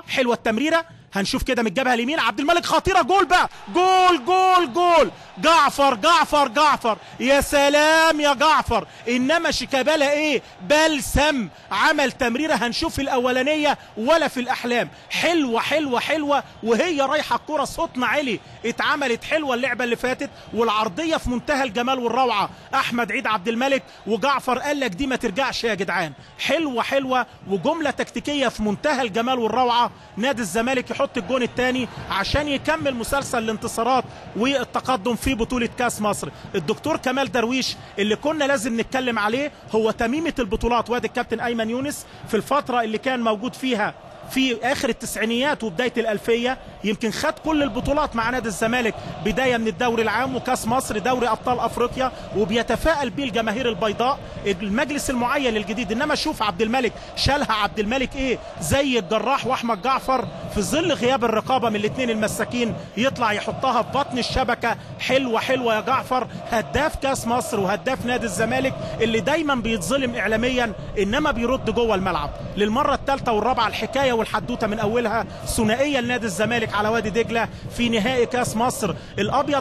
حلوه التمريره، هنشوف كده من الجبهه اليمين عبد الملك خطيره، جول بقى، جول جول جول، جعفر جعفر جعفر، يا سلام يا جعفر. انما شيكابالا ايه، بلسم، عمل تمريره هنشوف الاولانيه ولا في الاحلام، حلوه حلوه حلوه وهي رايحه الكره صوتنا عالي، اتعملت حلوه اللعبه اللي فاتت، والعرضيه في منتهى الجمال والروعه. احمد عيد عبد الملك وجعفر قال لك دي ما ترجعش يا جدعان، حلوه حلوه وجمله تكتيكيه في منتهى الجمال والروعه. نادي الزمالك يحط الجون الثاني عشان يكمل مسلسل الانتصارات والتقدم في بطوله كاس مصر. الدكتور كمال درويش اللي كنا لازم نتكلم عليه هو تميمه البطولات، وادي الكابتن ايمن يونس في الفتره اللي كان موجود فيها في اخر التسعينيات وبدايه الالفيه، يمكن خد كل البطولات مع نادي الزمالك، بدايه من الدوري العام وكاس مصر، دوري ابطال افريقيا، وبيتفائل بيه الجماهير البيضاء، المجلس المعين الجديد. انما شوف عبد الملك شالها، عبد الملك ايه، زي الجراح واحمد جعفر في ظل غياب الرقابه من الاثنين المساكين، يطلع يحطها في بطن الشبكه، حلوه حلوه يا جعفر. هداف كاس مصر وهداف نادي الزمالك اللي دايما بيتظلم اعلاميا انما بيرد جوه الملعب. للمره الثالثه والرابعه الحكايه والحدوته من اولها ثنائيه لنادي الزمالك على وادي دجله في نهائي كاس مصر. الابيض